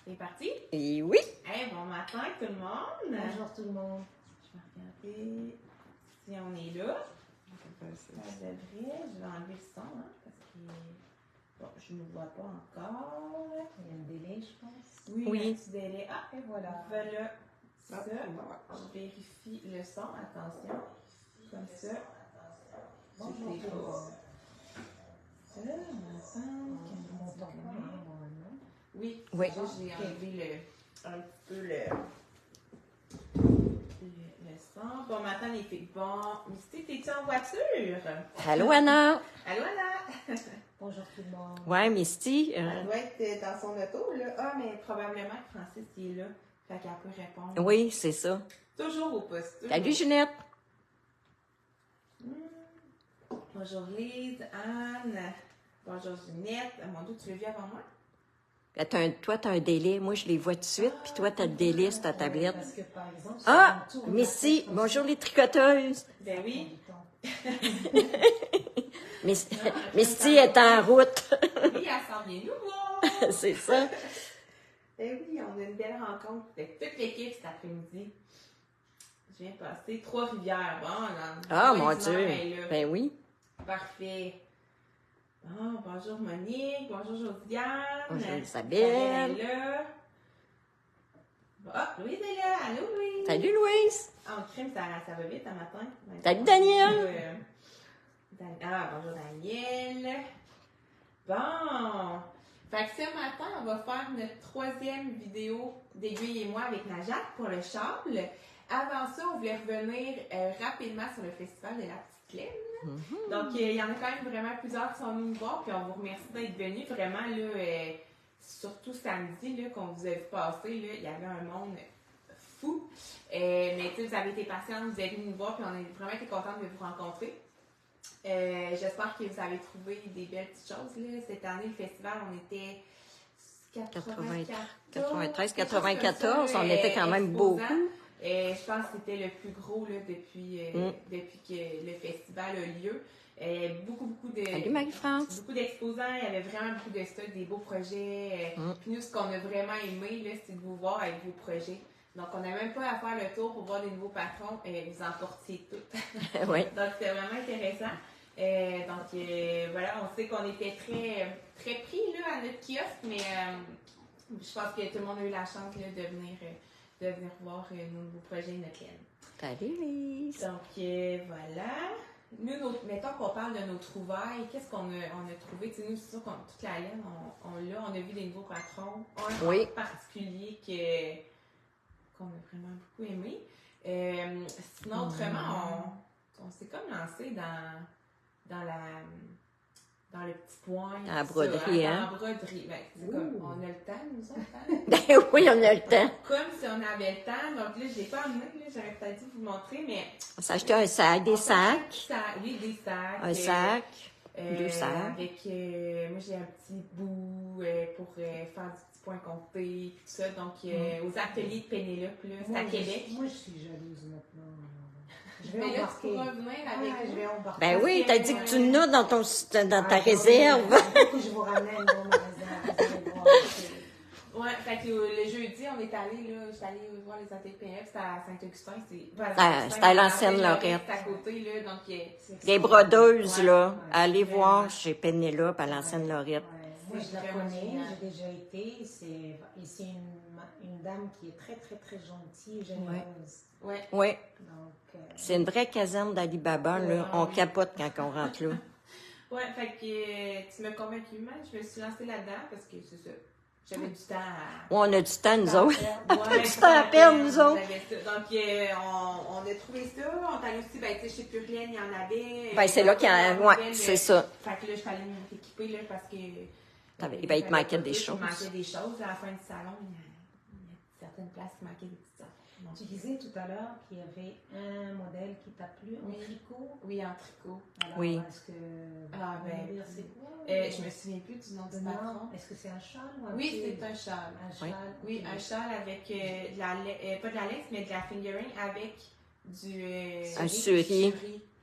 C'est parti? Et oui. Hey, bon matin tout le monde! Bonjour tout le monde. Je vais regarder si on est là. Ça devrait. Je vais enlever le son, hein, parce que bon, je ne vois pas encore. Il y a un délai, je pense. Oui, Oui. un petit délai. Ah, et voilà. Voilà. Ça. Je vérifie le son. Attention. Comme ça. Bonjour Je tout le monde. Ça, On m'entend pas, hein, normalement. Oui, Oui. c'est juste, j'ai enlevé un petit peu le son. Bon matin les filles. Bon, Misty, t'es-tu en voiture? Allô, Anna. Allô, Anna? Bonjour tout le monde. Ouais, Misty. Elle doit être dans son auto, là. Ah, mais probablement que Francis il est là. Fait qu'elle peut répondre. Oui, c'est ça. Toujours au poste. Toujours. Salut, Ginette. Bonjour Lise, Anne. Bonjour Ginette. Ah, mon Dieu, tu l'as vu avant moi? Toi, tu as un délai. Moi, je les vois tout de suite. Puis toi, tu as le délai sur ta tablette. Parce que par exemple, Ah, sur un tour, Missy. on a fait Bonjour, comme les tricoteuses. Ben oui. Misty est en route. Oui, elle s'en vient nous voir. C'est ça. Ben oui, on a une belle rencontre avec toute l'équipe cet après-midi. Je viens de passer Trois-Rivières. Bon, Ah, ouais, mon du Nord, Dieu. elle est là. Ben oui. Parfait. Bon, bonjour Monique, bonjour Josiane. Bonjour Isabelle. Isabelle est là. Ah, Louise est là. Allô Louise. Salut, Louise. Ah, en crime, ça va vite un matin. Salut, Daniel. Bonjour Daniel. Bon. Fait que ce matin, on va faire notre troisième vidéo d'Aiguille et moi avec Najat pour le châble. Avant ça, on voulait revenir rapidement sur le festival de la Petite Laine. Donc, il y en a quand même vraiment plusieurs qui sont venus nous voir, puis on vous remercie d'être venus. Vraiment, là, surtout samedi, là, qu'on vous a vu passer, là, il y avait un monde fou. Mais tu sais, vous avez été patients, vous êtes venus nous voir, puis on a vraiment été contents de vous rencontrer. J'espère que vous avez trouvé des belles petites choses. Là. Cette année, le festival, on était 93, 94, on était quand même beaucoup. Je pense que c'était le plus gros là, depuis que le festival a lieu. Beaucoup Salut, Marie-France. beaucoup d'exposants, il y avait vraiment beaucoup de stocks, des beaux projets. Puis nous, ce qu'on a vraiment aimé, là, c'est de vous voir avec vos projets. Donc, on n'a même pas à faire le tour pour voir des nouveaux patrons, vous en portiez toutes. Oui. Donc, c'était vraiment intéressant. Voilà, on sait qu'on était très, très pris là, à notre kiosque, mais je pense que tout le monde a eu la chance là, de venir voir nos nouveaux projets et notre laine. Salut, Lise. Donc, voilà. Nous, mettons qu'on parle de nos trouvailles, qu'est-ce qu'on a trouvé? Tu sais, nous, c'est sûr qu'on toute la laine, on a vu des nouveaux patrons. Un Oui. en particulier qu'on a vraiment beaucoup aimé. Sinon, autrement, on s'est comme lancé dans le petit point. À la broderie, hein? En broderie. Ben, c'est comme, on a le temps, nous autres, hein? Ben oui, on a le temps. Comme si on avait le temps. Donc là, je ne l'ai pas amené, là, j'aurais peut-être dû vous montrer, mais... On s'est acheté un sac, des sacs. Oui, des sacs. Un sac, 2 sacs. Avec, moi, j'ai un petit bout pour faire du petit point compté, puis tout ça. Donc, aux ateliers de Pénélope, là, c'est à Québec. Moi, je suis jalouse maintenant. Je vais Mais là, tu embarquer. pourras venir avec Je nous. vais embarquer. Ben oui, t'as dit que tu n'as dans ta réserve. Il faut que je vous ramène dans ma réserve. Vous allez voir. Ouais, fait que le jeudi, on est allé, là, j'étais allée voir les ateliers de Pénélope, c'était à Saint-Augustin. C'était à l'ancienne Lorette. C'est à côté, là, donc... Les brodeuses, là, Ouais, allez vraiment. voir chez Pénélope à l'ancienne Lorette. Moi, je la Vraiment connais, génial. j'ai déjà été. C'est une dame qui est très, très, très gentille et généreuse. Ouais. Oui, Donc, c'est une vraie caserne d'Alibaba, là. On capote quand on rentre là. Ouais, fait que tu m'as convaincu, man. Je me suis lancée là-dedans parce que c'est ça. J'avais du temps à... On a du temps, nous autres. Ouais, Du temps à perdre, nous autres. j'avais ça. Donc, on a trouvé ça. On est allé aussi, ben, tu sais, chez Purlaine, il y en avait. Ben, c'est là qu'il y a... Ouais, c'est ça. Fait que là, je suis allée m'équiper, là, parce que... Ben, il te manquait des choses. Il manquait des choses. À la fin du salon, il y a certaines places qui manquaient des petites affaires. Donc, tu disais tout à l'heure qu'il y avait un modèle qui t'a plu en Oui. tricot. oui, en tricot. Alors, Oui. est-ce que Ah, vous pouvez ben, me dire c'est quoi? Je me souviens plus du nom du Non. patron. Est-ce que c'est un châle ou un Oui, petit- c'est un châle. Un Oui. châle. Oui, un châle avec de pas de la laisse, mais de la fingering avec du Un suri.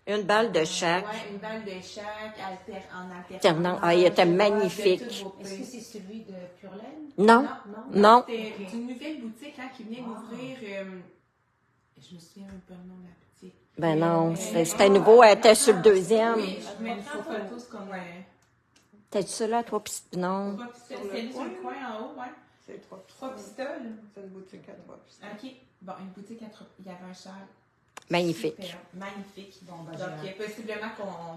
Une balle de chaque. Ouais, une balle de chaque en alternance. Alternant. Ah, il était magnifique. De toute beauté. Est-ce que c'est celui de Purlaine? Non, Non, Non. C'était une nouvelle boutique hein, qui venait d'ouvrir. Je me souviens même pas le nom de la boutique. Ben non, c'était nouveau. Elle était sur le deuxième. Oui, je mettrai en photo ce qu'on a. T'as-tu ça là, toi? Non. Trois pistoles, c'est sur le coin en haut, ouais. C'est Trois pistoles. C'est une boutique à 3 pistoles. OK. Bon, une boutique à trois. Il y avait un char. Magnifique. Super, magnifique. Bon, ben, Donc, j'ai possiblement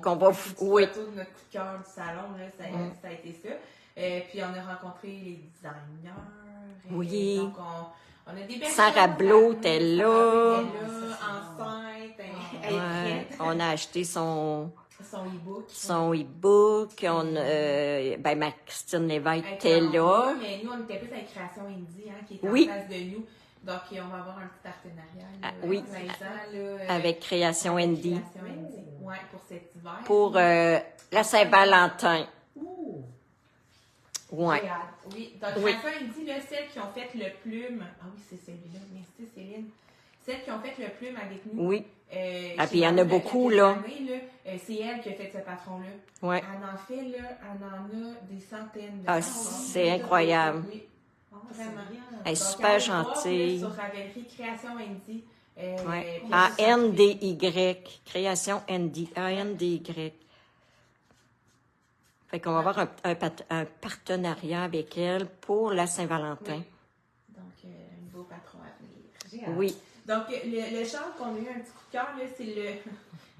Qu'on va une oui. photo de notre coup de cœur du salon, là, ça a été ça. Puis, on a rencontré les designers. Oui. Donc, on a des belles Sarah choses Blot à était nous. là. Sarah Blot était là, enceinte, elle est Ouais, prête. on a acheté son Son e-book. e-book. Ben, ma Christine Lévesque était là. Mais nous, on était plus avec Création Indie, hein, qui est Oui. en face de nous. Donc, on va avoir un petit partenariat. Là, Oui. plaisant, là, Avec Création Indie. Création Indie. Ouais, pour cet hiver. Pour la Saint-Valentin. Ouh, Ouais. j'ai hâte. Oui, donc Oui. Création Indie, là, celles qui ont fait le plume. Ah oui, c'est celui-là. Merci Céline. Celles qui ont fait le plume avec nous. Oui. Ah, puis il y en a beaucoup, là. C'est elle qui a fait ce patron-là. Ouais. Elle en fait, là, elle en a des centaines. Ah, c'est incroyable. Oui, Ah, vraiment. c'est bien. Elle est Donc, super allez voir, gentille. là, sur Ravelry, Création Indie. Ouais. puis A-N-D-Y. Création N-D. A-N-D-Y. Fait qu'on va avoir un partenariat avec elle pour la Saint-Valentin. Oui. Donc, un nouveau patron à venir. J'ai hâte. Oui. Donc, le char qu'on a eu un petit coup de cœur, là, c'est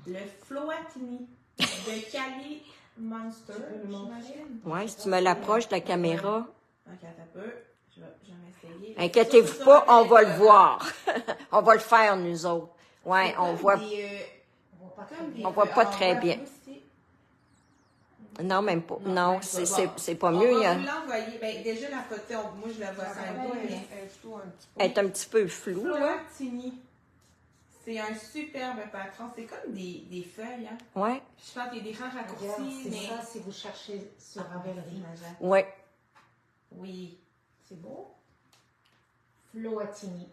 le Floatini de Cali Monster, j'imagine. Ouais, si tu me l'approches de la caméra. Ok, attends un peu. Je vais m'essayer. Inquiétez-vous pas, on va le voir. On va le faire, nous autres. Ouais, on voit. On voit pas très bien. Non, même pas. Non, c'est pas mieux. On va hein. vous l'envoyer. Ben, déjà, la photo, moi, je la vois ça un peu, mais... Elle est un petit peu floue, là. Floatini. C'est un superbe patron. C'est comme des feuilles, hein. Ouais, Je pense qu'il y a des rangs Regarde, raccourcis, c'est mais... ça si vous cherchez sur Ravelry. ouais. Oui. C'est beau. Floatini.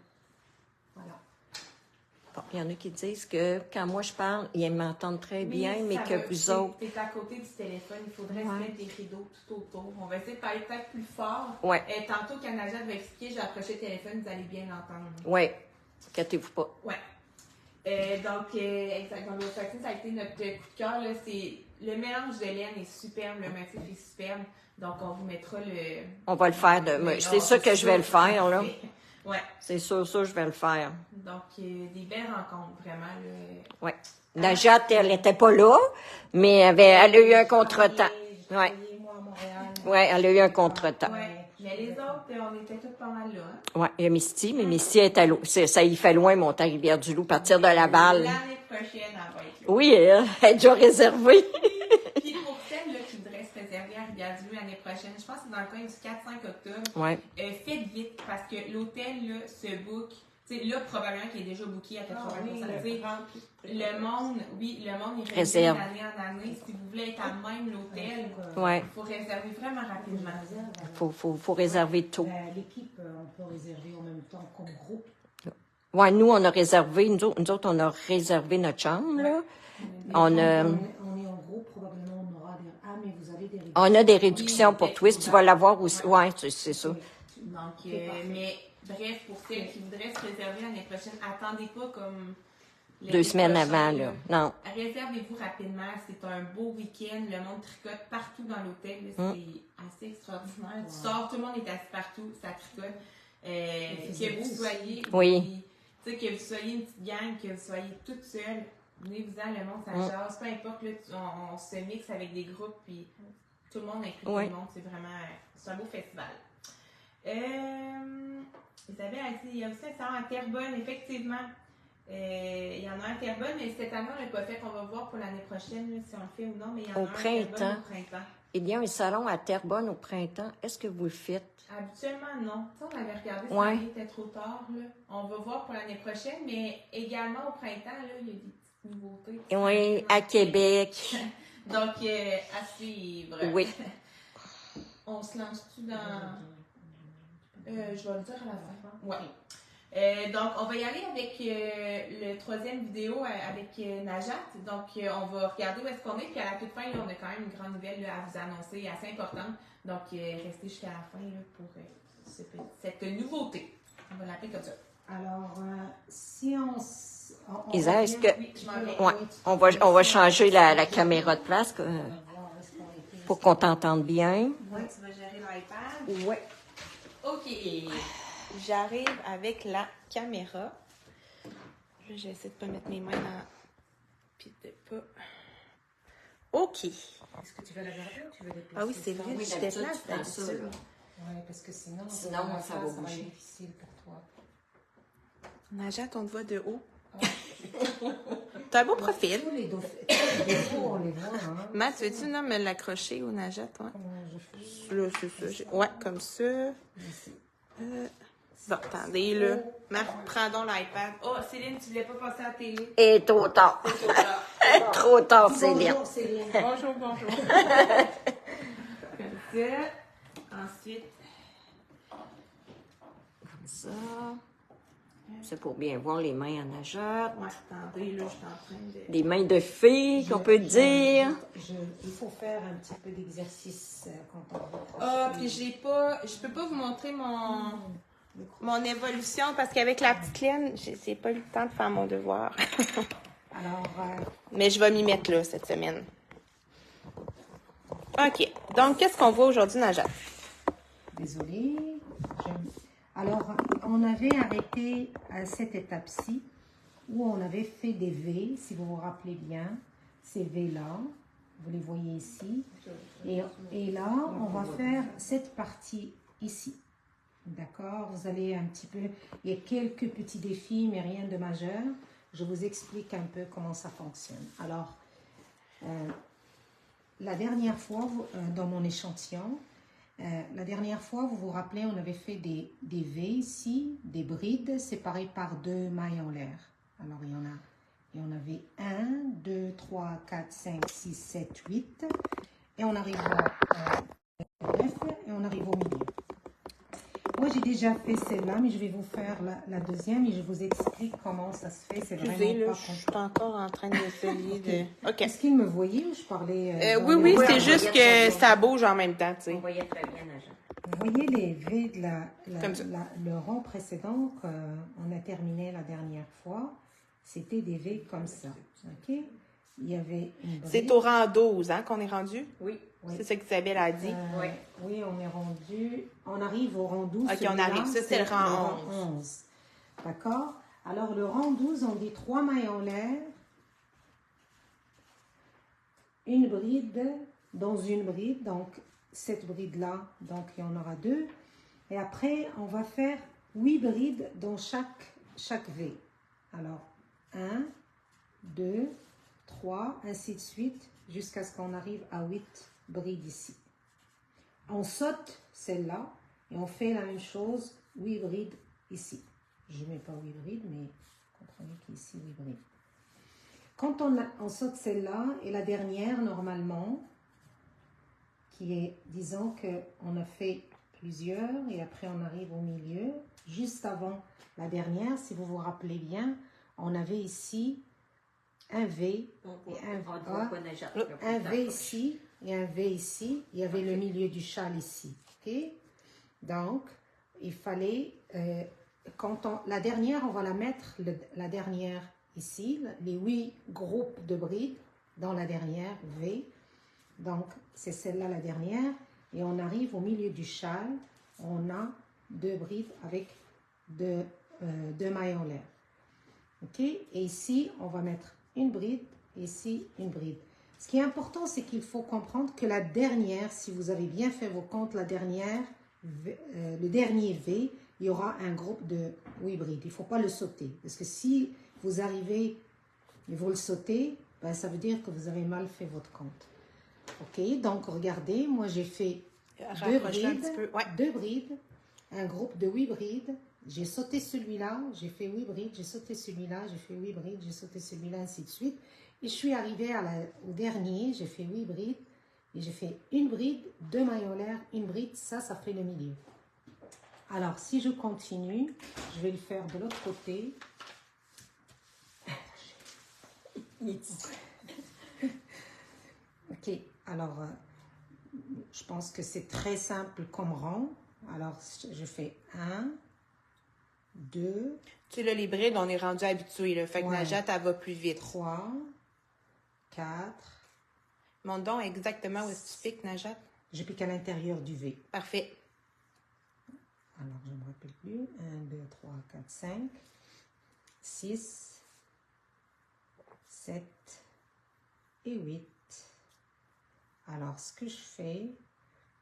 Voilà. Bon, il y en a qui disent que quand moi je parle, ils m'entendent très bien, mais ça que va, vous autres. T'es à côté du téléphone, il faudrait Ouais. se mettre des rideaux tout autour. On va essayer de parler peut-être plus fort. Ouais, Tantôt, quand Najat va expliquer, j'ai approché le téléphone, vous allez bien l'entendre. ouais. Inquiétez-vous pas. Ouais. Donc, exactement. Le Floatini, ça a été notre coup de cœur. Là. Le mélange de laine est superbe, le motif est superbe. Donc, on vous mettra le... On va le faire. C'est sûr que je vais le faire, là. Ouais. C'est sûr, ça, je vais le faire. Donc, des belles rencontres, vraiment. Là. Ouais. Najat, elle n'était pas là, mais elle a eu un contretemps. Ouais. Moi à Montréal. Ouais, elle a eu un contretemps. Ouais. Mais les autres, on était tous pas mal là. Hein? Ouais, il y a Misty, mais Misty est à l'eau. Ça y fait loin, monter à Rivière-du-Loup, partir de Laval. L'année prochaine, elle va être là. Oui, elle est déjà réservée. Puis pour celles là, qui voudraient se réserver à Rivière-du-Loup l'année prochaine, je pense que c'est dans le coin du 4-5 octobre. Ouais. Faites vite parce que l'hôtel là, se book. Tu sais, là, probablement qu'il est déjà booké à 80%. Tu sais, le monde, il réserve Réserve. d'année en année. Si vous voulez être à même l'hôtel, Ouais. il faut réserver vraiment rapidement. Faut réserver tôt. L'équipe, on peut réserver en même temps comme groupe. Ouais, nous, on a réservé, nous autres, on a réservé notre chambre, là. On a, On est en groupe, probablement on aura des... Ah, mais vous avez des réductions. on a des réductions pour Twist. Tu vas l'avoir aussi. Ouais, c'est ça. Donc, mais bref, pour celles qui voudraient se réserver l'année prochaine, attendez pas comme... 2 semaines avant, là. Non. Réservez-vous rapidement. C'est un beau week-end. Le monde tricote partout dans l'hôtel. là. C'est assez extraordinaire. Tu sors, tout le monde est assis partout. Ça tricote. Que vous soyez... Oui. Tu sais, que vous soyez une petite gang, que vous soyez toute seule, venez-vous-en, le monde, ça jase. Peu importe, là, on se mixe avec des groupes, puis tout le monde inclut tout le monde. C'est vraiment... C'est un beau festival. Isabelle a dit, il y a aussi un salon à Terrebonne, effectivement. Il y en a un à Terrebonne, mais cette année, on ne l'a pas fait. On va voir pour l'année prochaine là, si on le fait ou non, mais il y en a un à Terrebonne au printemps. Il y a un salon à Terrebonne au printemps. Est-ce que vous le faites? Habituellement, non. Ça, on avait regardé, ça était trop tard. Là. On va voir pour l'année prochaine, mais également au printemps, là, il y a des petites nouveautés. Oui, à Québec. Donc, à suivre. Oui. On se lance-tu dans... je vais le dire à la fin. Oui. Donc, on va y aller avec le troisième vidéo avec Najat. Donc, on va regarder où est-ce qu'on est. Puis à la toute fin, là, on a quand même une grande nouvelle là, à vous annoncer, assez importante. Donc, restez jusqu'à la fin là, pour ce petit cette nouveauté. On va l'appeler comme ça. Alors, si on Isa, est-ce que... Oui, je m'en vais. Ouais, on va changer la caméra de place pour qu'on t'entende bien. Ouais, tu vas gérer l'iPad. Ouais. OK. J'arrive avec la caméra. Là, j'essaie de pas mettre mes mains dans... Puis de pas... OK. Est-ce que tu veux la garder ou tu veux déplacer? Ah oui, c'est vrai, Oui, je d'habitude, déplace tu prends ça, d'habitude. là. Oui, parce que sinon Ça va va être bouger. difficile pour toi. Najat, on te voit de haut. T'as un beau profil. Tous les défauts, on les voit. Hein. Matt, veux-tu non, me l'accrocher au Najat? Ouais, Comment je fais? là, c'est ça. Ouais, comme ça. Bon, attendez, là. Marc, prends donc l'iPad. Oh, Céline, tu voulais pas passer à la télé? Et trop tard. C'est trop tard. Trop tard, Céline. Bonjour, Céline. Bonjour, bonjour. Comme ça. Ensuite, Comme ça. C'est pour bien voir les mains en Najat. ouais, attendez, là, je suis en train de... Les mains de filles, qu'on peut dire. Il faut faire un petit peu d'exercice quand on va. Ah, puis je peux pas vous montrer mon évolution parce qu'avec la petite Laine, j'ai pas eu le temps de faire mon devoir. Alors, Mais je vais m'y mettre là cette semaine. OK. Donc, qu'est-ce qu'on voit aujourd'hui, Najat? désolée. Alors, on avait arrêté à cette étape-ci où on avait fait des V, si vous vous rappelez bien. Ces V-là, vous les voyez ici. Et là, on va faire cette partie ici. D'accord? Vous allez un petit peu... Il y a quelques petits défis, mais rien de majeur. Je vous explique un peu comment ça fonctionne. Alors, la dernière fois, dans mon échantillon, la dernière fois, vous vous rappelez, on avait fait des V ici, des brides séparées par 2 mailles en l'air. Alors, il y en avait 1, 2, 3, 4, 5, 6, 7, 8. Et on arrive à 9 et on arrive au milieu. Moi, j'ai déjà fait celle-là, mais je vais vous faire la deuxième et je vous explique comment ça se fait. C'est vraiment Excusez, pas là, je suis encore en train d'essayer de... OK. Est-ce qu'il me voyait ou je parlais Oui, oui, Oui, c'est on juste voyait que très bien. ça bouge en même temps, tu sais. On voyait très bien, Najat. Vous voyez les V de Comme ça. le rang précédent qu'on a terminé la dernière fois, c'était des V comme ça. OK? Il y avait une bride. C'est au rang 12 hein, qu'on est rendu? Oui. Oui. C'est ça qu'Isabelle a dit. Oui. Oui, on est rendu. On arrive au rang 12. Ok, on celui-là, arrive. Ça, c'est le rang 11. D'accord? Alors, le rang 12, on dit 3 mailles en l'air, une bride dans une bride, donc cette bride-là, donc il y en aura 2. Et après, on va faire 8 brides dans chaque V. Alors, 1, 2, 3, ainsi de suite, jusqu'à ce qu'on arrive à 8 brides ici. On saute celle-là et on fait la même chose, 8 brides ici. Je ne mets pas 8 brides, mais comprenez qu'ici, 8 brides. Quand on saute celle-là et la dernière, normalement, qui est, disons qu'on a fait plusieurs et après on arrive au milieu, juste avant la dernière, si vous vous rappelez bien, on avait ici un V et un V ici et un V ici. Il y avait le milieu du châle ici. Okay? Donc, il fallait, la dernière, on va la mettre, la dernière ici, les 8 groupes de brides dans la dernière V. Donc, c'est celle-là la dernière. Et on arrive au milieu du châle, on a 2 brides avec 2 mailles en l'air. OK? Et ici, on va mettre une bride, ici, une bride. Ce qui est important, c'est qu'il faut comprendre que la dernière, si vous avez bien fait vos comptes, la dernière, le dernier V, il y aura un groupe de 8 brides. Il ne faut pas le sauter. Parce que si vous arrivez et vous le sautez, ben, ça veut dire que vous avez mal fait votre compte. OK? Donc, regardez, moi, j'ai fait 2 brides, Ouais. 2 brides, un groupe de 8 brides. J'ai sauté celui-là, j'ai fait 8 brides, j'ai sauté celui-là, j'ai fait 8 brides, j'ai sauté celui-là, ainsi de suite. Et je suis arrivée au dernier, j'ai fait 8 brides, et j'ai fait une bride, 2 mailles en l'air, une bride, ça fait le milieu. Alors, si je continue, je vais le faire de l'autre côté. Ok, alors, je pense que c'est très simple comme rang. Alors, je fais 1, 2, Tu sais, là, les brides, on est rendu habitué, là. Fait que Ouais. Najat, elle va plus vite. 3, 4. Montre donc exactement où est-ce que tu piques, Najat. Je pique à l'intérieur du V. Parfait. Alors, je ne me rappelle plus. 1, 2, 3, 4, 5, 6, 7 et 8. Alors, ce que je fais,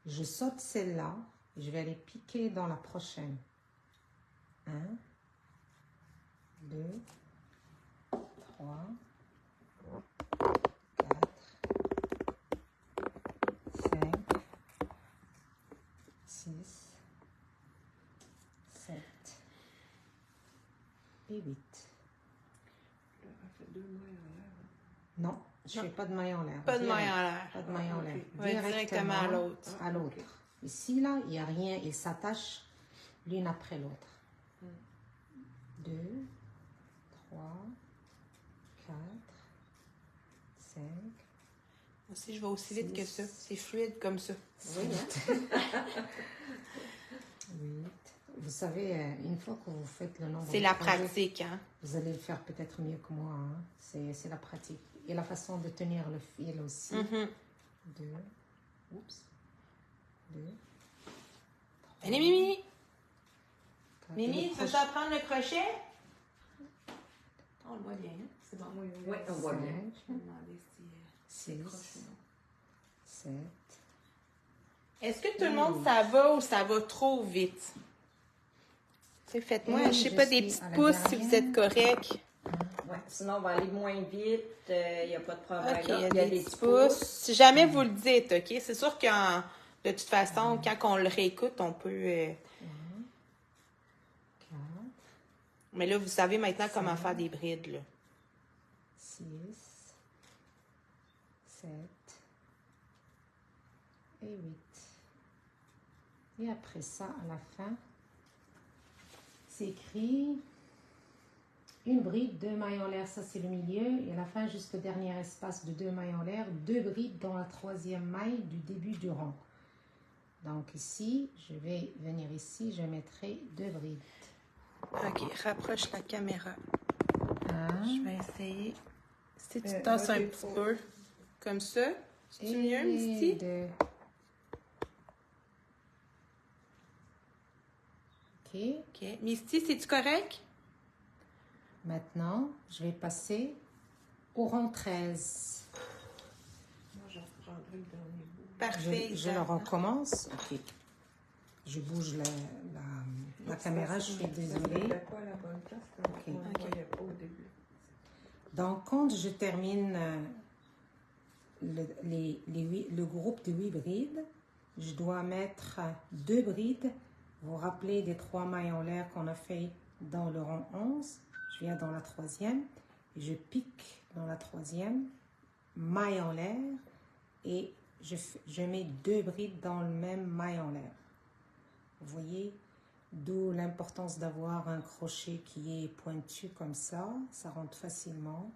je saute celle-là et je vais aller piquer dans la prochaine. 1, 2, 3, 4, 5, 6, 7 et 8. Non, je ne fais pas de maille en l'air. Pas de Direct. maille en l'air. Pas de maille en l'air. Ouais, directement à l'autre. À l'autre. Ici, là, il n'y a rien. Ils s'attachent l'une après l'autre. 2, 3, 4, 5. Aussi, je vais aussi vite que ça. C'est fluide comme ça. Oui, hein? 8. Vous savez, une fois que vous faites le nombre C'est de la projets, pratique, hein? vous allez le faire peut-être mieux que moi. Hein. C'est la pratique. Et la façon de tenir le fil aussi. 2. Oups. 2. Allez, Mimi! 4. Mimi, tu veux apprendre le crochet? On le voit bien, hein? C'est bon. Oui, on voit bien. Je me demandais si... 6, crochet, non. 7. Est-ce que tout le monde, ça va ou ça va trop vite? Tu sais, faites-moi, Et je sais je pas, des suis petits à la pouces si dernière. vous êtes correct. Ouais. Sinon, on va aller moins vite. Il n'y a pas de problème. OK, là. il y a des petits pouces. Si jamais vous le dites, OK? C'est sûr que de toute façon, quand on le réécoute, on peut... 4. Mais là, vous savez maintenant comment faire des brides, là. 6, 7 et 8. Et après ça, à la fin, c'est écrit une bride, 2 mailles en l'air, ça c'est le milieu. Et à la fin, juste le dernier espace de 2 mailles en l'air, 2 brides dans la 3e maille du début du rang. Donc ici, je vais venir ici, je mettrai 2 brides. OK, rapproche la caméra. 1, Je vais essayer. Si tu tasses un petit peu, comme ça, c'est mieux, Misty? 2. OK. OK. Misty, c'est-tu correct? Maintenant, je vais passer au rang 13. Moi, je reprendrai le dernier bout. Parfait. Je le recommence. OK. Je bouge la caméra, je suis désolée. C'était pas à la bonne place, comme Ok. on ne voyait pas au début. Donc, quand je termine le groupe de 8 brides, je dois mettre 2 brides. Vous vous rappelez des 3 mailles en l'air qu'on a fait dans le rang 11. Je viens dans la 3e. Je pique dans la 3e, maille en l'air, et je mets 2 brides dans le même maille en l'air. Vous voyez, d'où l'importance d'avoir un crochet qui est pointu comme ça rentre facilement,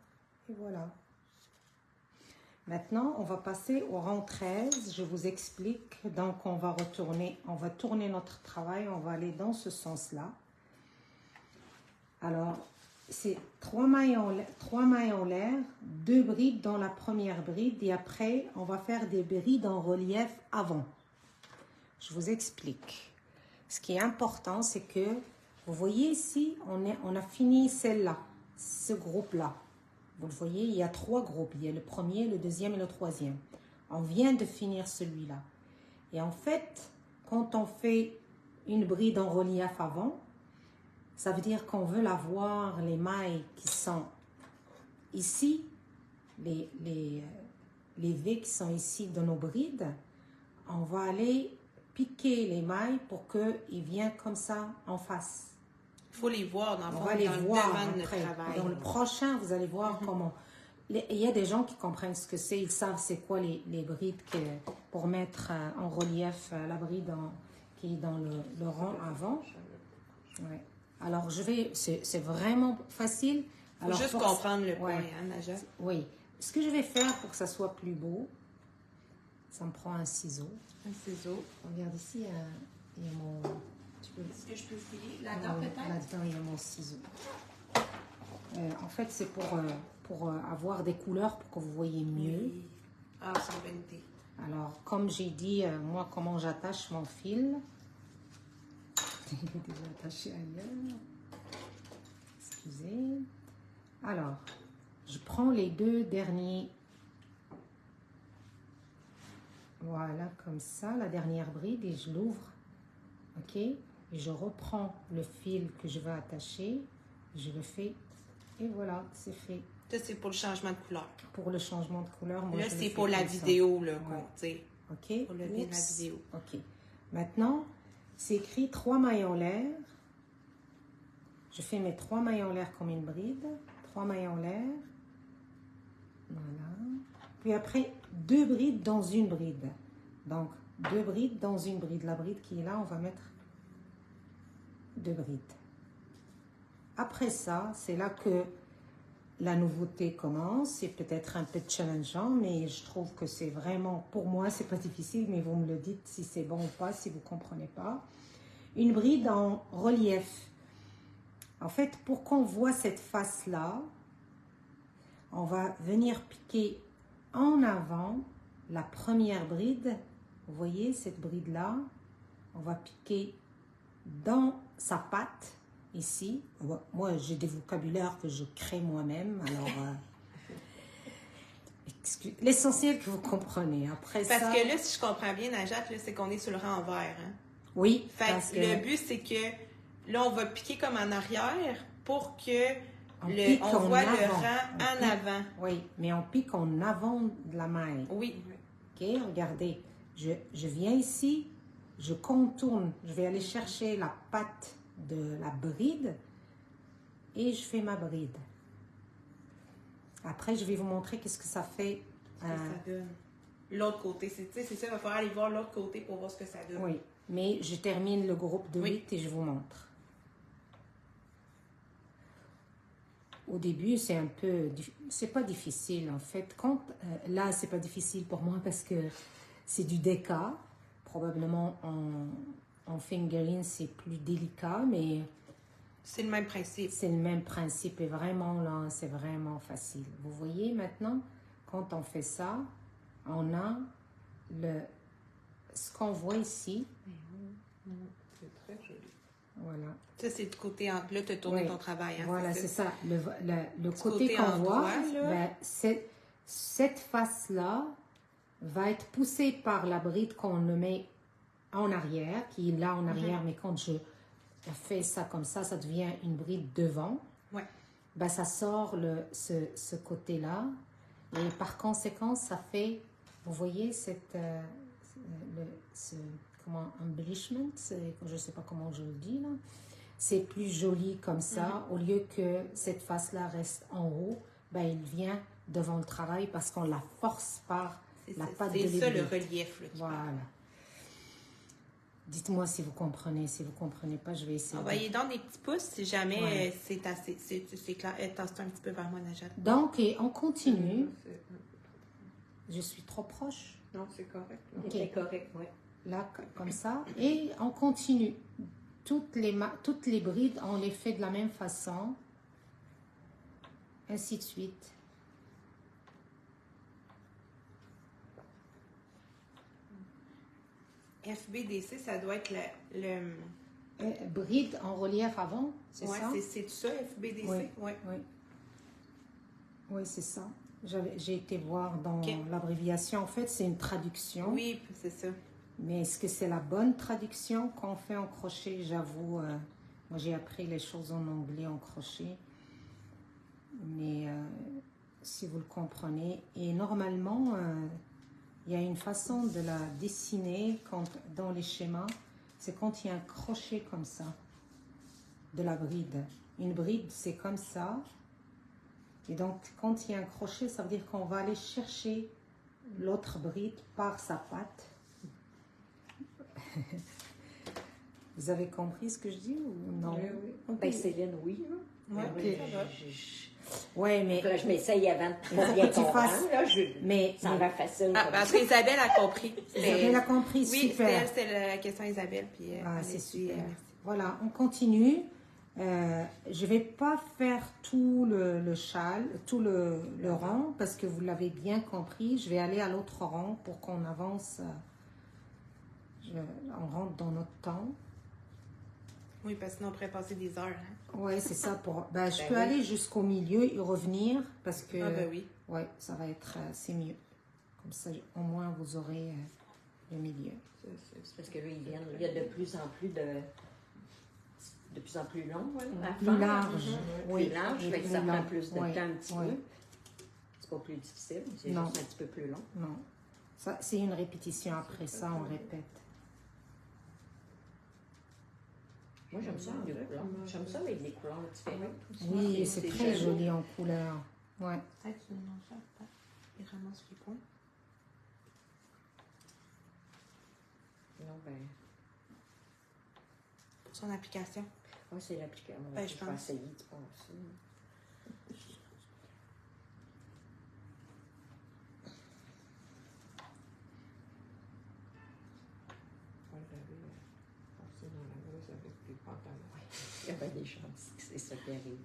et voilà. Maintenant, on va passer au rang 13, je vous explique, donc on va tourner notre travail, on va aller dans ce sens-là. Alors, c'est 3 mailles en l'air, 2 brides dans la première bride, et après, on va faire des brides en relief avant. Je vous explique. Ce qui est important, c'est que, vous voyez ici, on a fini celle-là, ce groupe-là. Vous le voyez, il y a 3 groupes. Il y a le premier, le deuxième et le troisième. On vient de finir celui-là. Et en fait, quand on fait une bride en relief avant, ça veut dire qu'on veut avoir les mailles qui sont ici, les V qui sont ici de nos brides. On va aller piquer les mailles pour qu'ils viennent comme ça en face. Il faut les voir dans le On fond, va les dans le voir devant de notre après. travail. Dans le prochain, vous allez voir comment. Il y a des gens qui comprennent ce que c'est, ils savent c'est quoi les brides pour mettre en relief la bride qui est dans le rang avant. Ouais. Alors, c'est vraiment facile. Il Alors, faut juste pour- comprendre le point, Ouais. hein, Najat? Oui. Ce que je vais faire pour que ça soit plus beau, ça me prend un ciseau. Un ciseau. Regarde ici, il y a mon... Est-ce que je peux filer là-dedans peut-être? Là-dedans, il y a mon ciseau. En fait, c'est pour avoir des couleurs pour que vous voyez mieux. Oui. Ah, c'est une bonne idée. Alors, comme j'ai dit, moi, comment j'attache mon fil. Il est déjà attaché ailleurs. Excusez. Alors, je prends les deux derniers. Voilà, comme ça, la dernière bride, et je l'ouvre. OK? Et je reprends le fil que je veux attacher. Je le fais. Et voilà, c'est fait. Ça, c'est pour le changement de couleur. Pour le changement de couleur, moi, là, je le c'est fais pour la comme ça. vidéo, là, Ouais. tu sais. OK? Pour le bien de la Oups. vidéo. OK. Maintenant, c'est écrit 3 mailles en l'air. Je fais mes 3 mailles en l'air comme une bride. 3 mailles en l'air. Voilà. Puis après, 2 brides dans une bride. Donc, 2 brides dans une bride. La bride qui est là, on va mettre 2 brides. Après ça, c'est là que la nouveauté commence. C'est peut-être un peu challengeant, mais je trouve que c'est vraiment, pour moi, c'est pas difficile, mais vous me le dites si c'est bon ou pas, si vous comprenez pas. Une bride en relief. En fait, pour qu'on voit cette face-là, on va venir piquer en avant la première bride. Vous voyez cette bride-là? On va piquer dans sa patte, ici. Moi, j'ai des vocabulaires que je crée moi-même, alors... l'essentiel que vous comprenez. Après Parce ça... que là, si je comprends bien, Najat, là, c'est qu'on est sur le rang envers. Hein? Oui. Fait parce que que le but, c'est que là, on va piquer comme en arrière pour que pique on en voit le avant. rang On en pique. avant. Oui, mais on pique en avant de la maille. Oui. OK, regardez. Je viens ici, je contourne. Je vais aller chercher la patte de la bride et je fais ma bride. Après, je vais vous montrer qu'est-ce que ça fait. Ce que ça donne. L'autre côté, c'est ça, il va falloir aller voir l'autre côté pour voir ce que ça donne. Oui, mais je termine le groupe de 8 et je vous montre. Au début, c'est un peu... C'est pas difficile, en fait. Là, c'est pas difficile pour moi parce que c'est du déca. Probablement, en fingering, c'est plus délicat, mais... C'est le même principe. C'est le même principe et vraiment, là, c'est vraiment facile. Vous voyez, maintenant, quand on fait ça, on a ce qu'on voit ici. C'est très joli. Voilà. Ça, c'est du côté... Là, tu as tourné Oui. ton travail. Hein, Voilà, c'est ça. Le côté côté qu'on voit, endroit, là. ben, cette face-là va être poussée par la bride qu'on le met en arrière, qui est là en arrière, mais quand je fais ça comme ça devient une bride devant. Ouais. Ben, ça sort ce côté-là. Et par conséquent, ça fait, vous voyez, comment, embellishment, je ne sais pas comment je le dis là. C'est plus joli comme ça, au lieu que cette face-là reste en haut, ben, il vient devant le travail parce qu'on la force par la patte de C'est ça le l'aiguille. relief. Là, Voilà. Dites-moi si vous comprenez. Si vous ne comprenez pas, je vais essayer. Envoyez donc des petits pouces si jamais Ouais. c'est assez. C'est clair. Tasse-toi un petit peu vers moi, Najat. Donc, et on continue. C'est un peu trop. Je suis trop proche. Non, c'est correct. là. Ok. C'est correct, oui. Là, comme ça. Et on continue. Toutes les brides, on les fait de la même façon. Ainsi de suite. FBDC, ça doit être le... Bride en relief avant, c'est Ouais, ça? c'est ça, FBDC? Oui. Ouais. Oui, oui c'est ça. J'ai été voir dans Ok. l'abréviation. En fait, c'est une traduction. Oui, c'est ça. Mais est-ce que c'est la bonne traduction qu'on fait en crochet? J'avoue, moi j'ai appris les choses en anglais en crochet. Mais si vous le comprenez. Et normalement, il y a une façon de la dessiner dans les schémas. C'est quand il y a un crochet comme ça, de la bride. Une bride, c'est comme ça. Et donc, quand il y a un crochet, ça veut dire qu'on va aller chercher l'autre bride par sa patte. Vous avez compris ce que je dis ou non? Oui. Ben, Céline, oui. Ouais, Ok. ça va. Oui, mais... Là, je m'essaye avant de faut bien que tu comprendre. fasses- Là, mais- ça va facile. Ah, comme parce ça. qu'Isabelle a compris. Isabelle a compris, Oui, super. c'était la question Isabelle. Puis, Ah, elle c'est a dit, super. merci. Voilà, on continue. Je vais pas faire tout le châle, tout le rang, parce que vous l'avez bien compris. Je vais aller à l'autre rang pour qu'on avance. On rentre dans notre temps. Oui, parce que sinon on pourrait passer des heures. Hein. Oui, c'est ça. Je Ben peux oui. aller jusqu'au milieu et revenir, parce que... Ah, ben oui. Ouais, ça va être... c'est mieux. Comme ça, au moins, vous aurez le milieu. C'est parce que là, il y a de plus en plus long, à Plus faire. large. Oui, Plus large, oui, fait que plus ça prend long. plus de Oui, temps un petit oui. peu. C'est pas plus difficile, c'est Non. juste un petit peu plus long. Non. Ça, c'est une répétition. Après ça, on répète. Moi, j'aime ça avec des couleurs. J'aime ça avec des couleurs différentes. aussi. Oui, c'est très joli en couleur. Ouais. Peut-être une enfant, il ramasse les points. Non, ben, Pour son application. ouais, c'est l'application. Ben, je je vais pense. essayer de passer. Ouais, j'avais passé dans la rose avec des pantalons. Il y a bien des chances que c'est ça qui arrive.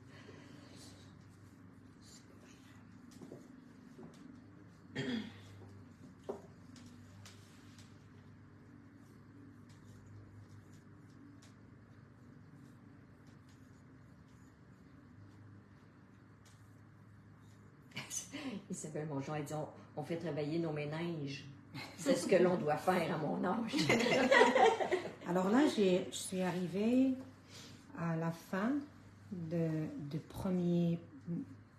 Isabelle Mongeon a dit on fait travailler nos méninges. C'est ce que l'on doit faire à mon âge. Alors là, je suis arrivée à la fin de première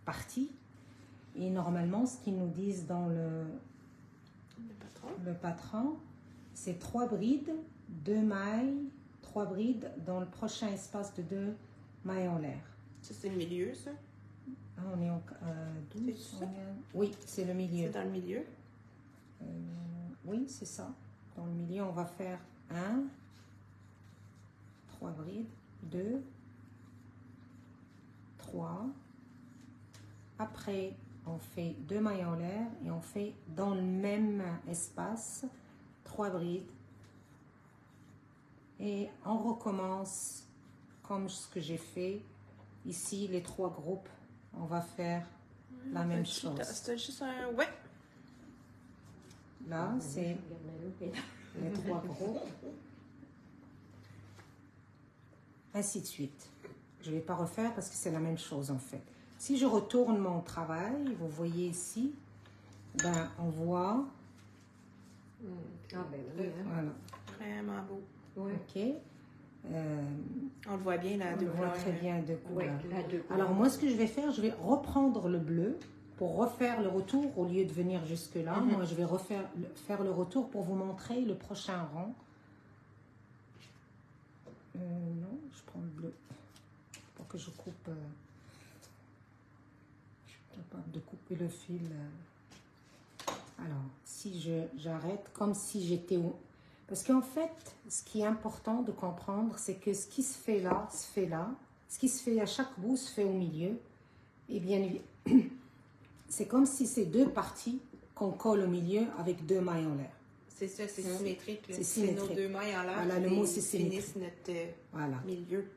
partie. Et normalement, ce qu'ils nous disent dans Le patron. le patron, c'est 3 brides, 2 mailles, 3 brides dans le prochain espace de 2 mailles en l'air. Ça, c'est le milieu, ça. Ah, on est en 12. C'est ça? Oui, c'est le milieu. C'est dans le milieu. Oui, c'est ça. Dans le milieu, on va faire 1, 3 brides, 2, 3. Après, on fait 2 mailles en l'air et on fait dans le même espace 3 brides. Et on recommence comme ce que j'ai fait. Ici, les 3 groupes, on va faire la même chose. C'est juste un. Ouais. Là, c'est les 3 groupes. Ainsi de suite. Je ne vais pas refaire parce que c'est la même chose en fait. Si je retourne mon travail, vous voyez ici, ben, on voit, Ah ben oui, hein. voilà, Vraiment beau. Oui. ok. On le voit bien, là, On de le voit couleurs. très bien de Oui, couleur. la deux couleurs. Alors moi, ce que je vais faire, je vais reprendre le bleu pour refaire le retour au lieu de venir jusque-là. Mhm. Moi, je vais faire le retour pour vous montrer le prochain rang. Non, je prends le bleu pour que je coupe. Je suis capable de couper le fil. Alors, si j'arrête comme si j'étais au... Parce qu'en fait, ce qui est important de comprendre, c'est que ce qui se fait là, se fait là. Ce qui se fait à chaque bout se fait au milieu. Et bien évidemment, c'est comme si c'est 2 parties qu'on colle au milieu avec 2 mailles en l'air. C'est ça, c'est symétrique. là. C'est C'est nos symétrique. 2 mailles en l'air. Voilà, le qui mot, c'est finissent notre Voilà. milieu.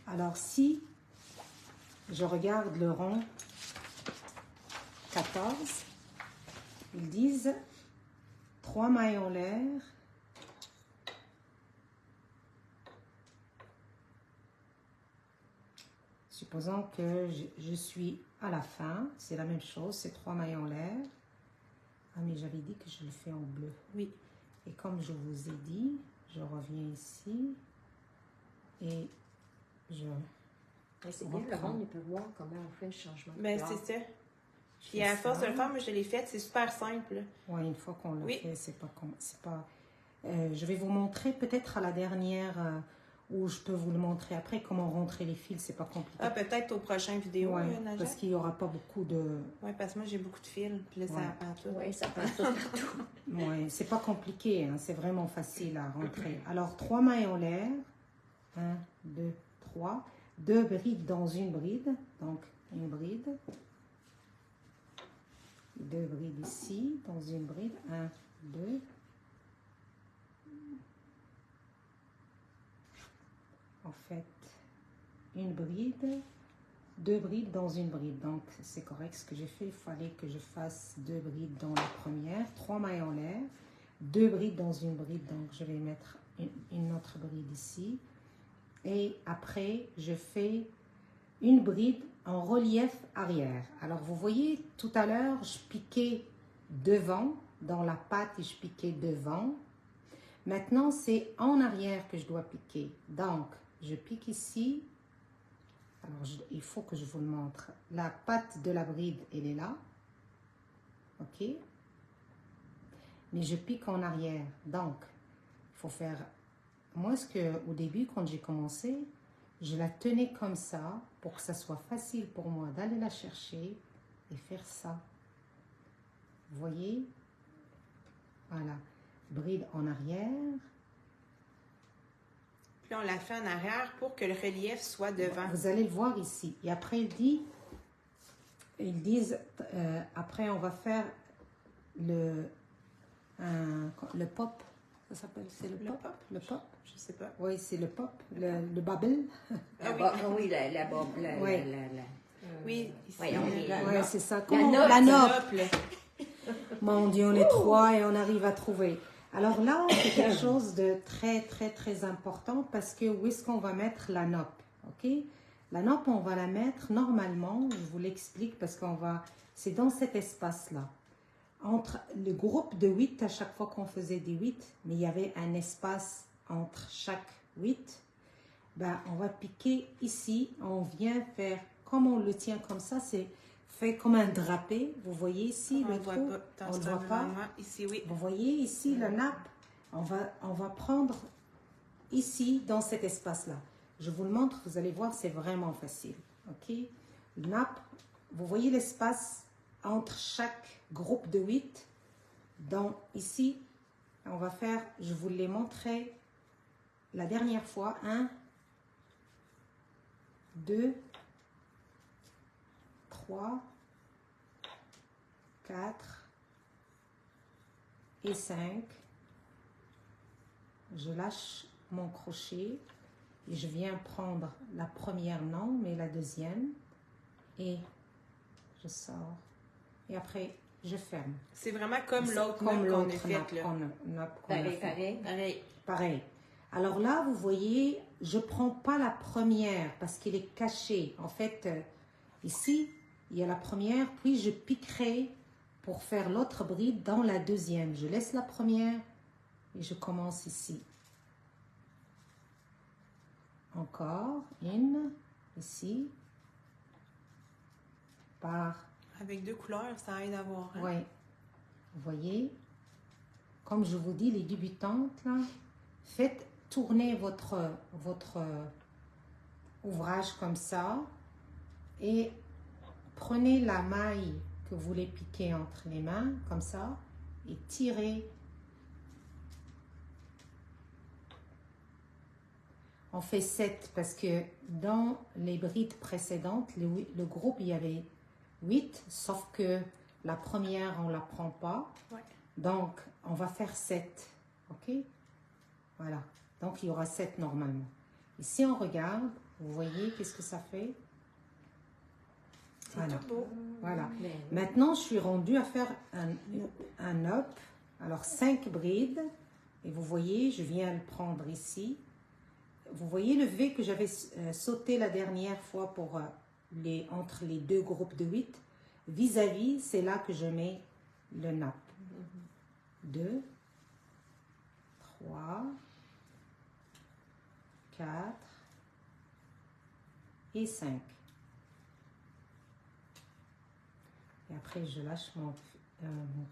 Alors, si je regarde le rang 14, ils disent 3 mailles en l'air, supposons que je suis à la fin, c'est la même chose, c'est 3 mailles en l'air. Ah, mais j'avais dit que je le fais en bleu. Oui. Et comme je vous ai dit, je reviens ici et je... C'est On bien, va le prendre. monde, il peut voir comment on fait le changement de Ben, couleur. c'est ça. je Puis fais à force de ça. le faire, moi, je l'ai fait. C'est super simple. là. Ouais, une fois qu'on l'a Oui. fait, c'est pas... je vais vous montrer peut-être à la dernière... ou je peux vous le montrer après, comment rentrer les fils, c'est pas compliqué. Ah, peut-être au prochain vidéo, Ouais, Najat. parce qu'il n'y aura pas beaucoup de... Oui, parce que moi, j'ai beaucoup de fils, puis là, ça Ouais. apprend tout. Oui, ça prend tout partout. Ouais, c'est pas compliqué, hein, c'est vraiment facile à rentrer. Alors, 3 mailles en l'air. 1, 2, 3. 2 brides dans une bride. Donc, une bride. 2 brides ici, dans une bride. 1, 2. En fait, une bride, 2 brides dans une bride. Donc, c'est correct ce que j'ai fait. Il fallait que je fasse 2 brides dans la première. 3 mailles en l'air. 2 brides dans une bride. Donc, je vais mettre une autre bride ici. Et après, je fais une bride en relief arrière. Alors, vous voyez, tout à l'heure, je piquais devant, dans la patte, et je piquais devant. Maintenant, c'est en arrière que je dois piquer. Donc, je pique ici. Alors, il faut que je vous le montre. La patte de la bride, elle est là. OK? Mais je pique en arrière. Donc, il faut faire... Moi, au début, quand j'ai commencé, je la tenais comme ça pour que ça soit facile pour moi d'aller la chercher et faire ça. Vous voyez? Voilà. Bride en arrière. Puis on la fait en arrière pour que le relief soit devant. Vous allez le voir ici. Et après, ils disent, après, on va faire le pop. Ça s'appelle, c'est le pop? Le pop? Je sais pas. Oui, c'est le pop, le bubble. Oui, la bob. Ouais. Oui, ici. Voyons, Oui, c'est ça. La nope. Mon Dieu, on est 3 et on arrive à trouver. Alors là, c'est quelque chose de très, très, très important parce que où est-ce qu'on va mettre la nope? OK? La nope, on va la mettre normalement, je vous l'explique parce c'est dans cet espace-là. Entre le groupe de 8, à chaque fois qu'on faisait des 8, mais il y avait un espace entre chaque 8, ben, on va piquer ici, on vient faire, comme on le tient comme ça, c'est fait comme un drapé, vous voyez ici le trou, on ne le voit pas, ici, oui. vous voyez ici la nappe, on va prendre ici dans cet espace-là. Je vous le montre, vous allez voir, c'est vraiment facile, ok? Nappe, vous voyez l'espace entre chaque groupe de 8. Donc ici, on va faire, je vous l'ai montré la dernière fois, 1, 2, 3, 4 et 5. Je lâche mon crochet et je viens prendre la première, non, mais la deuxième, et je sors. Et après, je ferme. C'est vraiment comme l'autre nappe qu'on a fait. Pareil. Alors là, vous voyez, je ne prends pas la première parce qu'elle est cachée. En fait, ici, il y a la première, puis je piquerai pour faire l'autre bride dans la deuxième. Je laisse la première et je commence ici. Encore une, ici, par... Avec 2 couleurs, ça aide à voir. Hein? Oui. Vous voyez, comme je vous dis, les débutantes, là, faites tourner votre ouvrage comme ça et prenez la maille que vous voulez piquer entre les mains, comme ça, et tirez. On fait 7 parce que dans les brides précédentes, le groupe, il y avait 8, sauf que la première, on ne la prend pas. Ouais. Donc, on va faire 7. OK? Voilà. Donc, il y aura 7 normalement. Et si on regarde, vous voyez qu'est-ce que ça fait? C'est tout beau. Voilà. Maintenant, je suis rendue à faire un up. Alors, 5 brides. Et vous voyez, je viens le prendre ici. Vous voyez le V que j'avais sauté la dernière fois pour entre les deux groupes de 8. Vis-à-vis, c'est là que je mets le nappe. 2, 3, 4 et 5. Et après, je lâche mon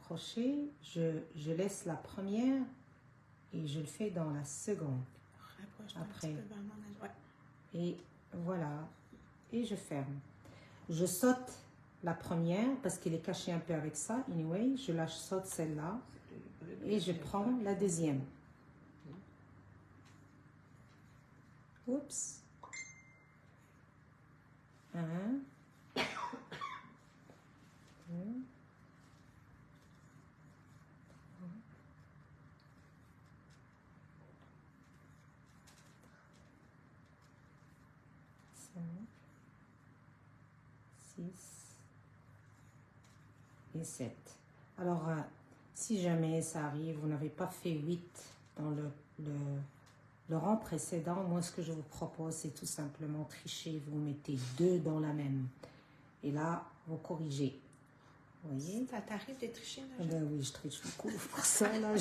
crochet. Je laisse la première et je le fais dans la seconde. après. Ouais. Et voilà. Et je ferme. Je saute la première parce qu'elle est cachée un peu avec ça. Anyway, je la saute celle-là. Et je prends la deuxième. Oups. 1. 2. 5, 6 et 7. Alors, si jamais ça arrive, vous n'avez pas fait 8 dans le rang précédent, moi ce que je vous propose, c'est tout simplement tricher. Vous mettez 2 dans la même. Et là, vous corrigez. Vous voyez? Ça t'arrive de tricher, Ah ben oui, je triche beaucoup pour ça. Là.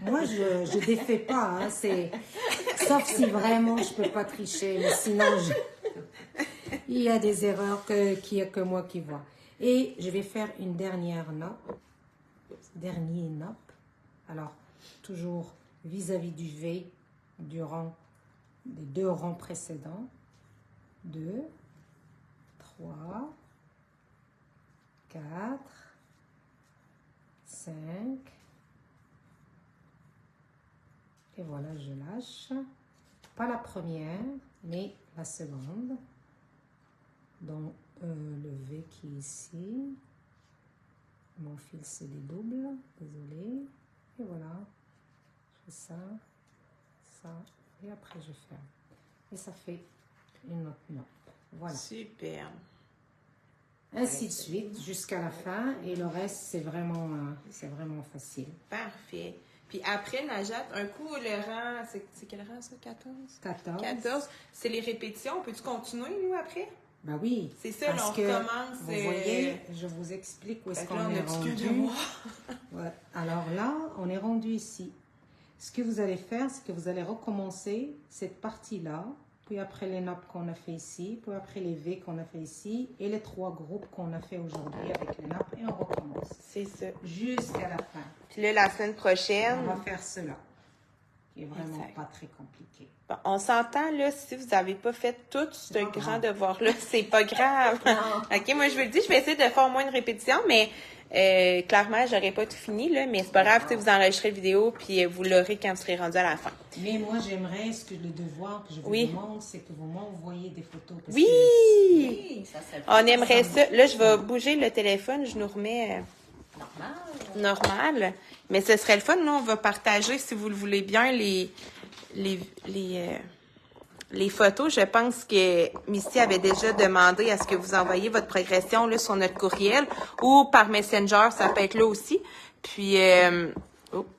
Moi, je ne défais pas. Hein, sauf si vraiment je ne peux pas tricher. Mais sinon, il y a des erreurs qu'il n'y a que moi qui vois. Et je vais faire une dernière nappe. Dernier nappe. Alors, toujours vis-à-vis du V des 2 rangs précédents. 2, 3, 4, 5. Et voilà, je lâche. Pas la première, mais la seconde. Donc, le V qui est ici. Mon fil se dédouble. Désolé. Et voilà. Je fais ça, ça. Et après, je ferme. Et ça fait une autre nappe. Voilà. Super. Ainsi de suite jusqu'à la fin. Et le reste, c'est vraiment facile. Parfait. Puis après, Najat, un coup, le rang, c'est quel rang ça? 14? 14. 14. C'est les répétitions. Peux-tu continuer, nous, après? Ben oui. C'est ça, là, on parce que, recommence. Vous voyez, je vous explique où est-ce qu'on est rendu. Ouais. Alors là, on est rendu ici. Ce que vous allez faire, c'est que vous allez recommencer cette partie-là, puis après les nappes qu'on a fait ici, puis après les V qu'on a fait ici, et les 3 groupes qu'on a fait aujourd'hui avec les nappes, et on recommence. C'est ça. Jusqu'à la fin. Puis là, la semaine prochaine... On va faire cela, qui est vraiment exact. pas très compliqué. Bon, on s'entend, là, si vous n'avez pas fait tout ce grand devoir-là, c'est pas grave. OK, moi, je vous le dis, je vais essayer de faire au moins une répétition, mais clairement, j'aurais pas tout fini, là, mais c'est pas grave, vous enregistrez la vidéo, puis vous l'aurez quand vous serez rendu à la fin. Mais moi, j'aimerais, le devoir que je vous demande, c'est que vous m'envoyez des photos. Parce oui! Ça, c'est On aimerait ça. Là, je vais bouger le téléphone, je nous remets normal. Mais ce serait le fun, nous, on va partager, si vous le voulez bien, les photos. Je pense que Misty avait déjà demandé à ce que vous envoyiez votre progression là, sur notre courriel ou par Messenger, ça peut être là aussi. Puis,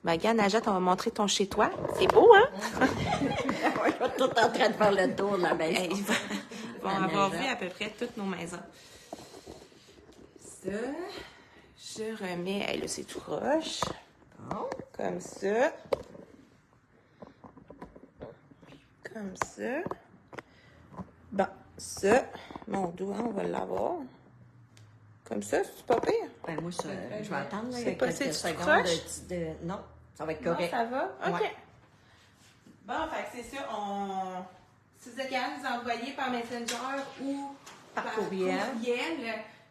Magan, Najat, on va montrer ton chez-toi. C'est beau, hein? On est tout en train de faire le tour de la maison. Ils vont avoir vu à peu près toutes nos maisons. Ça, je remets... Hey, là, c'est tout roche. Bon, comme ça. Comme ça. Bon, ça, mon doigt, on va l'avoir. Comme ça, c'est pas pire? Ben, moi, je vais attendre là, c'est pas quelques si tu secondes. croches? Non, ça va être Non, correct. ça va? OK. Ouais. Bon, fait que c'est ça. Si vous êtes capable de nous envoyer par Messenger ou Par courriel.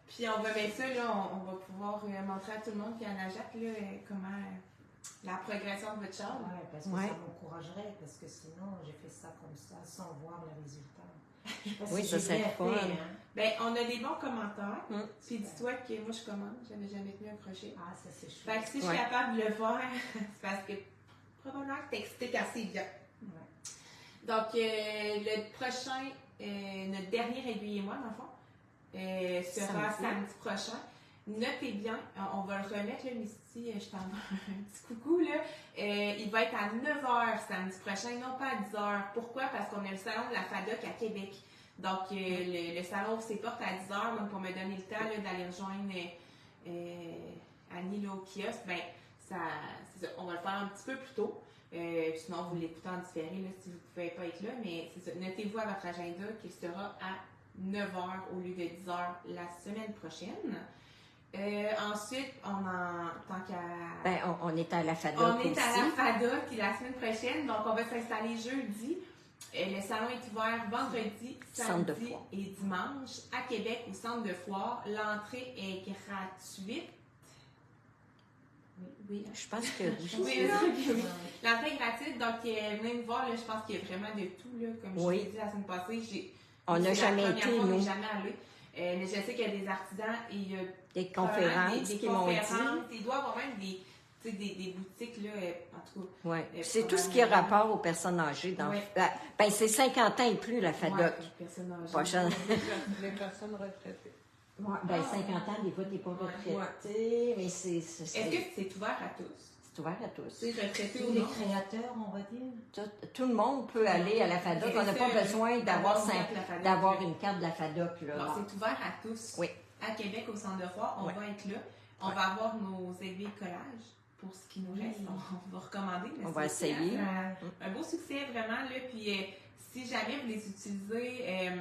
Puis on va mettre ça, là, on va pouvoir montrer à tout le monde, puis à Najat, là, comment la progression de votre chambre. Oui, parce que ça m'encouragerait, parce que sinon, j'ai fait ça comme ça, sans voir le résultat. Oui, ça c'est fun. Ben, on a des bons commentaires. Puis dis-toi que moi, je commande. J'avais jamais tenu un crochet. Ah, ça c'est chouette. Fait que si je suis capable de le faire, c'est parce que probablement que t'expliques assez bien. Ouais. Donc, le prochain, notre dernier aiguille-moi, dans le fond, sera samedi prochain. Notez bien, on va le remettre, là, Misty, je t'envoie un petit coucou, là. Il va être à 9h samedi prochain, non pas à 10h. Pourquoi? Parce qu'on a le salon de la FADOC à Québec. Donc, le salon ouvre ses portes à 10h, donc pour me donner le temps là, d'aller rejoindre Annie là, au kiosque, ben, c'est ça, on va le faire un petit peu plus tôt. Sinon, vous l'écoutez en différé là, si vous ne pouvez pas être là, mais c'est ça. Notez-vous à votre agenda qu'il sera à 9h au lieu de 10h la semaine prochaine. Ensuite, tant qu'à... Ben, on est à la FADOC On est aussi. à la FADOC la semaine prochaine, donc on va s'installer jeudi. Le salon est ouvert vendredi, Centre de samedi foire. et dimanche à Québec au centre de foire. L'entrée est gratuite. Oui. Je pense que Oui, oui. L'entrée est gratuite, donc venez me voir, là, je pense qu'il y a vraiment de tout. Là, comme je Oui. l'ai dit la semaine passée, on n'a jamais été, on n'est nous. jamais allé. Mais je sais qu'il y a des artisans et il y a Des conférences des qui m'ont dit. Il doit y avoir même des boutiques, là, en tout cas. Oui. C'est tout ce qui a rapport aux personnes âgées. Ben, c'est 50 ans et plus, la FADOC. Ouais, les personnes âgées. Prochaine. Les personnes retraitées. Ouais, ben, 50 ans, des fois, t'es pas retraité, mais c'est... Est-ce que c'est ouvert à tous? C'est ouvert à tous. C'est retraité Tous ou les non? créateurs, on va dire. Tout le monde peut aller à la FADOC. On n'a pas besoin d'avoir une carte de la FADOC. Là. Non, c'est ouvert à tous. Oui. À Québec, au centre de foire, on va être là. On va avoir nos aiguilles de collage pour ce qui nous reste. On va recommander. On va essayer. Un beau succès, vraiment. Là. Puis, si jamais vous les utilisez,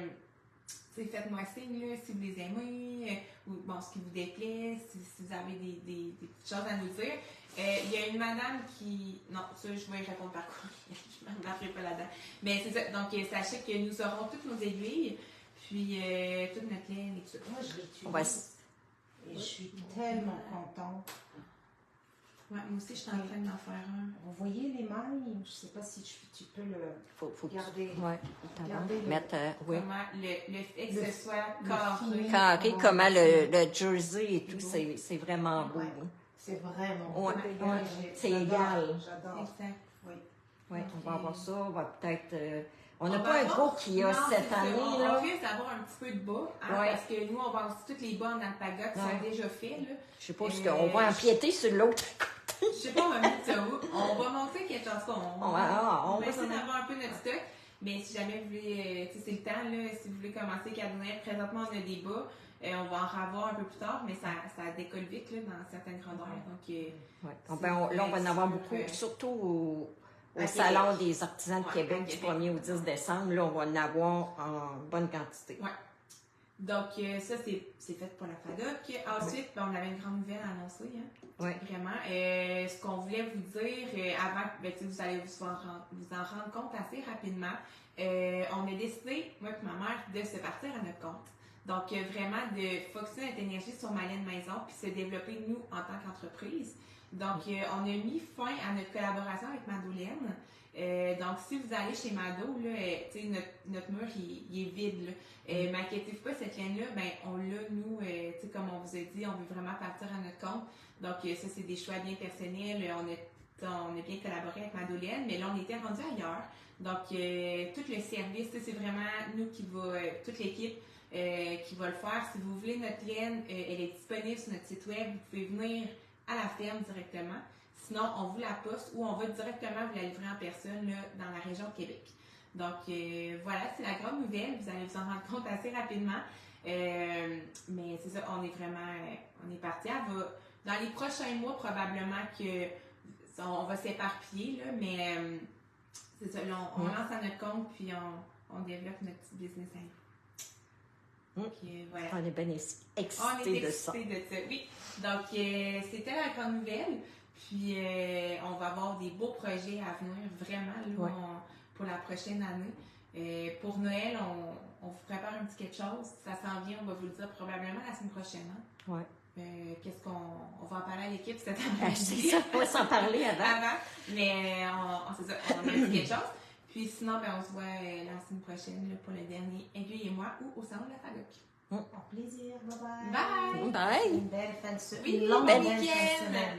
faites-moi signe là, si vous les aimez, ou bon, ce qui vous déplaît, si vous avez des petites choses à nous dire. Il y a une madame qui... Non, ça, je vais y répondre par courriel. Je ne m'embarquerai pas là-dedans. Mais c'est ça. Donc, sachez que nous aurons toutes nos aiguilles, puis toute notre laine et tout ça. Moi, je l'utilise. Et je suis tellement contente. Ouais, moi aussi, je suis en train d'en faire un. Vous voyez les mailles? Je ne sais pas si tu peux le Faut garder. Oui, mettre... oui. Comment le fait que ce soit carré. Carré, comment le jersey et tout, c'est vraiment beau. Ouais. C'est vraiment Ouais, beau. c'est égal. J'adore. Exact. Oui, on va avoir ça. On va peut-être... on n'a va pas un avoir- gros qui a non, cette c'est ça. année, On là. risque d'avoir un petit peu de bas, hein, Ouais. parce que nous, on va avoir aussi toutes les bas en alpaga qui sont déjà faits. Là. Je sais pas, on va empiéter sur l'autre. Je sais pas, on va mettre ça où. On va montrer quelque chose. On va essayer d'avoir un peu notre stock. Mais si jamais vous voulez, c'est le temps, là, si vous voulez commencer Cadonnet, présentement on a des bas. On va en revoir un peu plus tard, mais ça décolle vite là, dans certaines grandeurs. Donc, Là, on va en avoir beaucoup, surtout au à Salon des artisans de Ouais, Québec à du Québec. 1er au 10 décembre. Là, on va en avoir en bonne quantité. Ouais. Donc, ça, c'est fait pour la FADOC. Ensuite, on avait une grande nouvelle à annoncer. Hein, Oui. Vraiment. Ce qu'on voulait vous dire, avant que vous allez vous en rendre compte assez rapidement, on a décidé, moi et ma mère, de se partir à notre compte. Donc, vraiment, de focuser notre énergie sur ma laine maison puis se développer, nous, en tant qu'entreprise. Donc, on a mis fin à notre collaboration avec Madolaine. Donc, si vous allez chez Mado, là, notre mur, il est vide. M'inquiétez-vous pas, cette laine-là, ben, on l'a, nous, comme on vous a dit, on veut vraiment partir à notre compte. Donc, ça, c'est des choix bien personnels. On a bien collaboré avec Madolaine, mais là, on était rendu ailleurs. Donc, tout le service, c'est vraiment nous qui va, toute l'équipe qui va le faire. Si vous voulez notre laine, elle est disponible sur notre site web. Vous pouvez venir à la ferme directement. Sinon, on vous la poste ou on va directement vous la livrer en personne là, dans la région de Québec. Donc, voilà, c'est la grande nouvelle. Vous allez vous en rendre compte assez rapidement. Mais c'est ça, on est parti. Dans les prochains mois, probablement on va s'éparpiller, là, mais c'est ça, là, on lance à notre compte puis on développe notre petit business à nous. Puis, voilà. On est bien On est excités de ça. excités de ça, oui. Donc, c'était la grande nouvelle. Puis, on va avoir des beaux projets à venir, vraiment, là, pour la prochaine année. Pour Noël, on vous prépare un petit quelque chose. Ça s'en vient, on va vous le dire probablement la semaine prochaine. Hein? Oui. Qu'est-ce qu'on va en parler à l'équipe cette C'est année? ça, on va s'en parler avant. Mais c'est ça, on a dit quelque chose. Puis sinon, on se voit la semaine prochaine là, pour le dernier Aiguille et moi ou au salon de la FADOC. Au plaisir. Bye bye. Bye! Bye! Une belle fin de semaine. Oui, Une longue bel belle fin de week-end. semaine.